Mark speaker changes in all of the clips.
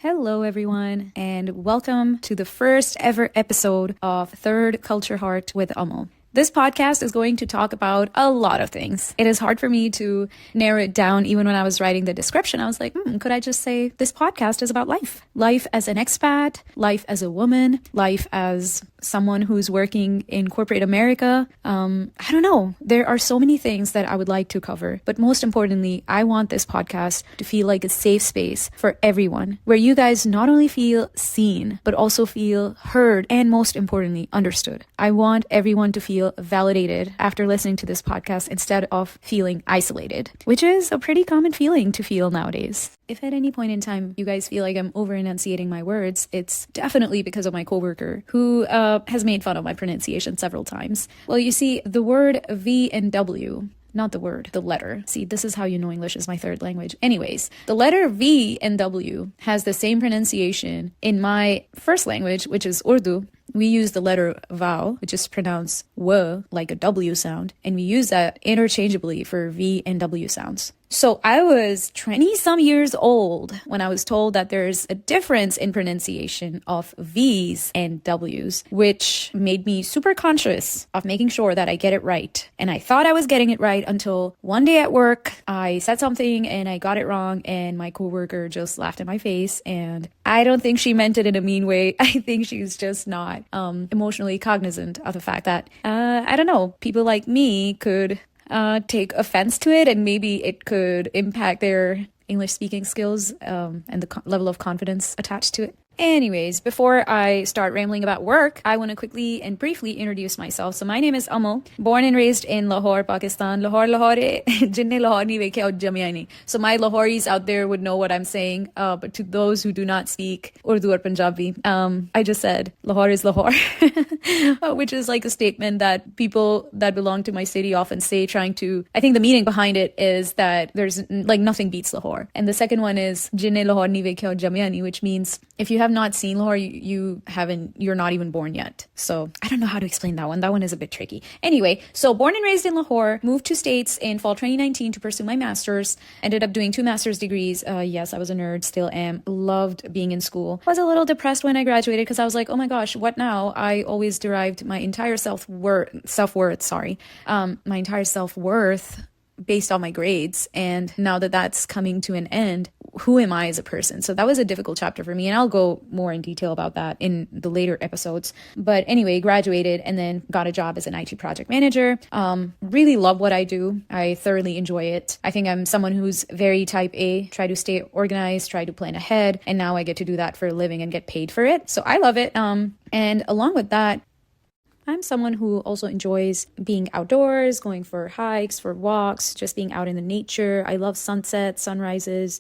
Speaker 1: Hello, everyone, and welcome to the first ever episode of Third Culture Heart with Amal. This podcast is going to talk about a lot of things. It is hard for me to narrow it down. Even when I was writing the description, I was like, could I just say this podcast is about life? Life as an expat, life as a woman, life as someone who's working in corporate America. I don't know. There are so many things that I would like to cover. But most importantly, I want this podcast to feel like a safe space for everyone, where you guys not only feel seen, but also feel heard and most importantly, understood. I want everyone to feel validated after listening to this podcast instead of feeling isolated, which is a pretty common feeling to feel nowadays. If at any point in time you guys feel like I'm over enunciating my words, it's definitely because of my coworker who has made fun of my pronunciation several times. Well, you see, the word V and W, not the word, the letter. See, this is how you know English is my third language. Anyways, the letter V and W has the same pronunciation in my first language, which is Urdu. We use the letter vowel, which is pronounced W, like a W sound, and we use that interchangeably for V and W sounds. So I was 20-some years old when I was told that there's a difference in pronunciation of V's and W's, which made me super conscious of making sure that I get it right. And I thought I was getting it right until one day at work, I said something and I got it wrong, and my coworker just laughed in my face. And I don't think she meant it in a mean way. I think she's just not emotionally cognizant of the fact that, I don't know, people like me could take offense to it, and maybe it could impact their English speaking skills and the level of confidence attached to it. Anyways, before I start rambling about work, I want to quickly and briefly introduce myself. So my name is Amal, born and raised in Lahore, Pakistan. Lahore, jinne Lahore nahi vekhe aur jamia nahi. So my Lahoris out there would know what I'm saying. But to those who do not speak Urdu or Punjabi, I just said Lahore is Lahore, which is like a statement that people that belong to my city often say, I think the meaning behind it is that there's like nothing beats Lahore. And the second one is jinne Lahore nahi vekhe aur jamia nahi, which means if you have not seen Lahore, you're not even born yet. So I don't know how to explain that one. That one is a bit tricky. Anyway, so born and raised in Lahore, moved to States in fall 2019 to pursue my master's. Ended up doing 2 master's degrees. Yes, I was a nerd, still am. Loved being in school. Was a little depressed when I graduated because I was like, oh my gosh, what now? I always derived my entire self-worth, my entire self-worth based on my grades. And now that that's coming to an end, who am I as a person? So that was a difficult chapter for me, and I'll go more in detail about that in the later episodes. But anyway, graduated and then got a job as an IT project manager. Really love what I do. I thoroughly enjoy it. I think I'm someone who's very type A, try to stay organized, try to plan ahead, and now I get to do that for a living and get paid for it. So I love it. And along with that, I'm someone who also enjoys being outdoors, going for hikes, for walks, just being out in the nature. I love sunsets, sunrises,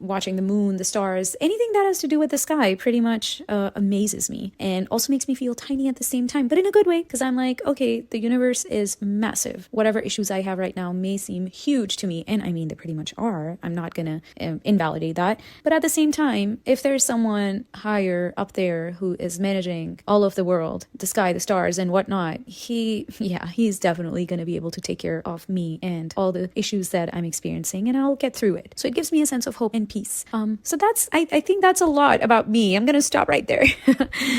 Speaker 1: watching the moon, the stars. Anything that has to do with the sky pretty much amazes me, and also makes me feel tiny at the same time, but in a good way, because I'm like, okay, the universe is massive. Whatever issues I have right now may seem huge to me, and I mean, they pretty much are. I'm not gonna invalidate that. But at the same time, if there's someone higher up there who is managing all of the world, the sky, the stars, and whatnot, he's definitely going to be able to take care of me and all the issues that I'm experiencing, and I'll get through it. So it gives me a sense of hope and peace. So that's, I think that's a lot about me. I'm going to stop right there.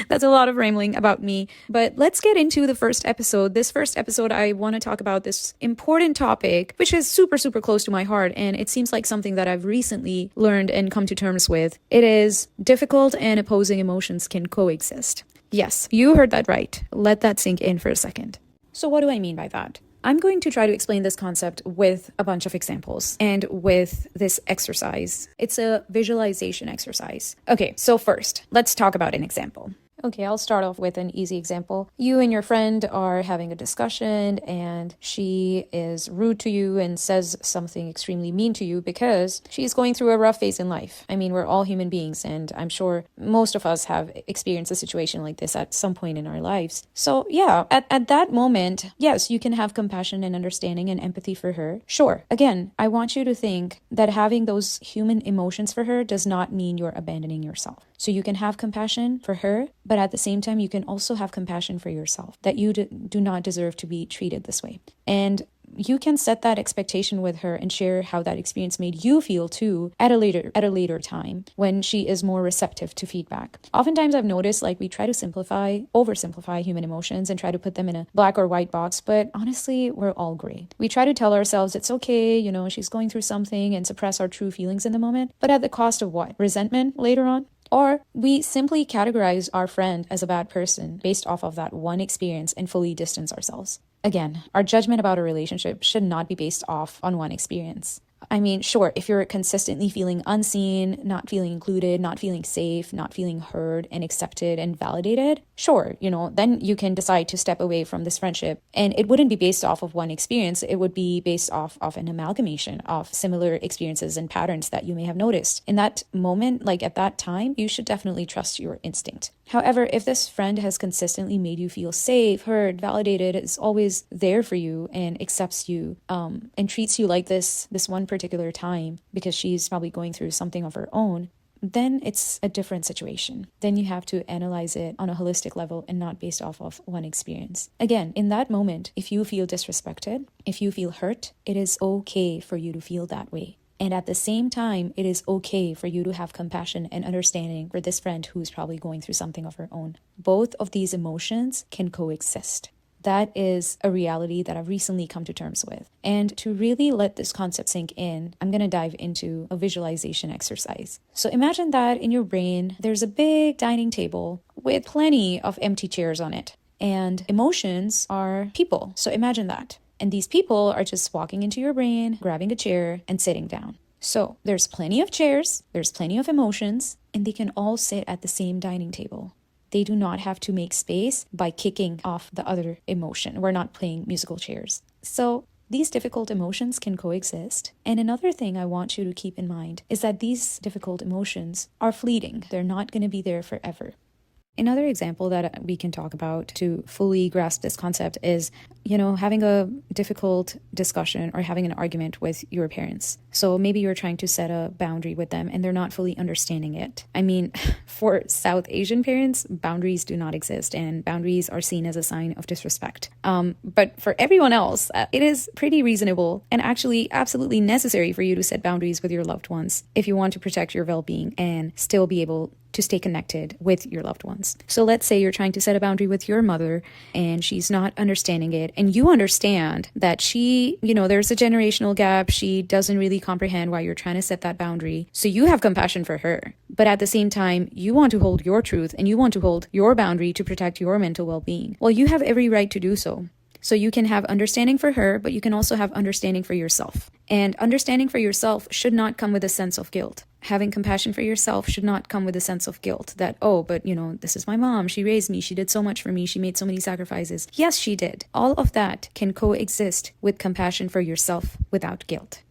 Speaker 1: That's a lot of rambling about me, but let's get into the first episode. This first episode, I want to talk about this important topic, which is super, super close to my heart. And it seems like something that I've recently learned and come to terms with. It is difficult and opposing emotions can coexist. Yes, you heard that right. Let that sink in for a second. So what do I mean by that? I'm going to try to explain this concept with a bunch of examples and with this exercise. It's a visualization exercise. Okay, so first, let's talk about an example. Okay, I'll start off with an easy example. You and your friend are having a discussion and she is rude to you and says something extremely mean to you because she's going through a rough phase in life. I mean, we're all human beings, and I'm sure most of us have experienced a situation like this at some point in our lives. So yeah, at that moment, yes, you can have compassion and understanding and empathy for her. Sure. Again, I want you to think that having those human emotions for her does not mean you're abandoning yourself. So you can have compassion for her, but at the same time, you can also have compassion for yourself, that you do not deserve to be treated this way. And you can set that expectation with her and share how that experience made you feel too at a later time when she is more receptive to feedback. Oftentimes I've noticed like we try to oversimplify human emotions and try to put them in a black or white box, but honestly, we're all gray. We try to tell ourselves it's okay, she's going through something and suppress our true feelings in the moment, but at the cost of what? Resentment later on? Or we simply categorize our friend as a bad person based off of that one experience and fully distance ourselves. Again, our judgment about a relationship should not be based off on one experience. I mean, sure, if you're consistently feeling unseen, not feeling included, not feeling safe, not feeling heard and accepted and validated, sure, then you can decide to step away from this friendship. And it wouldn't be based off of one experience. It would be based off of an amalgamation of similar experiences and patterns that you may have noticed. In that moment, like at that time, you should definitely trust your instinct. However, if this friend has consistently made you feel safe, heard, validated, is always there for you and accepts you, and treats you like this one particular time because she's probably going through something of her own, then it's a different situation. Then you have to analyze it on a holistic level and not based off of one experience. Again, in that moment, if you feel disrespected, if you feel hurt, it is okay for you to feel that way. And at the same time, it is okay for you to have compassion and understanding for this friend who's probably going through something of her own. Both of these emotions can coexist. That is a reality that I've recently come to terms with. And to really let this concept sink in, I'm going to dive into a visualization exercise. So imagine that in your brain, there's a big dining table with plenty of empty chairs on it. And emotions are people. So imagine that. And these people are just walking into your brain, grabbing a chair and sitting down. So there's plenty of chairs, there's plenty of emotions, and they can all sit at the same dining table. They do not have to make space by kicking off the other emotion. We're not playing musical chairs. So these difficult emotions can coexist. And another thing I want you to keep in mind is that these difficult emotions are fleeting. They're not going to be there forever. Another example that we can talk about to fully grasp this concept is, having a difficult discussion or having an argument with your parents. So maybe you're trying to set a boundary with them and they're not fully understanding it. I mean, for South Asian parents, boundaries do not exist and boundaries are seen as a sign of disrespect. But for everyone else, it is pretty reasonable and actually absolutely necessary for you to set boundaries with your loved ones if you want to protect your well-being and still be able to stay connected with your loved ones. So let's say you're trying to set a boundary with your mother and she's not understanding it, and you understand that she, there's a generational gap. She doesn't really comprehend why you're trying to set that boundary. So you have compassion for her. But at the same time, you want to hold your truth and you want to hold your boundary to protect your mental well-being. Well, you have every right to do so. So you can have understanding for her, but you can also have understanding for yourself. And understanding for yourself should not come with a sense of guilt. Having compassion for yourself should not come with a sense of guilt that, this is my mom. She raised me. She did so much for me. She made so many sacrifices. Yes, she did. All of that can coexist with compassion for yourself without guilt.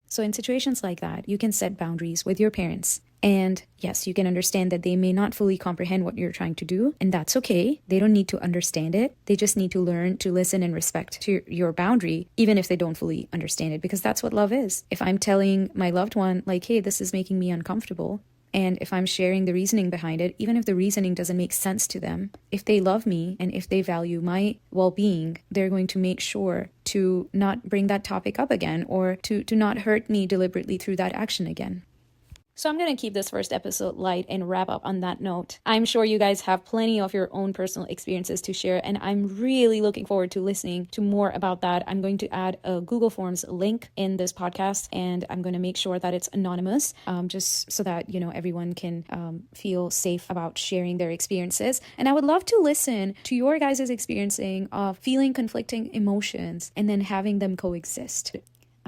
Speaker 1: So in situations like that, you can set boundaries with your parents. And yes, you can understand that they may not fully comprehend what you're trying to do, and that's okay. They don't need to understand it. They just need to learn to listen and respect to your boundary, even if they don't fully understand it, because that's what love is. If I'm telling my loved one, like, hey, this is making me uncomfortable, and if I'm sharing the reasoning behind it, even if the reasoning doesn't make sense to them, if they love me and if they value my well-being, they're going to make sure to not bring that topic up again or to not hurt me deliberately through that action again. So I'm going to keep this first episode light and wrap up on that note. I'm sure you guys have plenty of your own personal experiences to share, and I'm really looking forward to listening to more about that. I'm going to add a Google Forms link in this podcast, and I'm going to make sure that it's anonymous, just so that, everyone can feel safe about sharing their experiences. And I would love to listen to your guys' experiencing of feeling conflicting emotions and then having them coexist.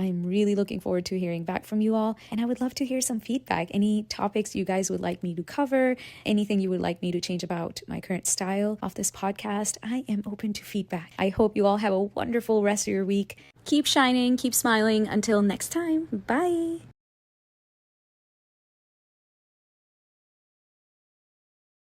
Speaker 1: I'm really looking forward to hearing back from you all, and I would love to hear some feedback. Any topics you guys would like me to cover, anything you would like me to change about my current style of this podcast. I am open to feedback. I hope you all have a wonderful rest of your week. Keep shining, keep smiling. Until next time, bye.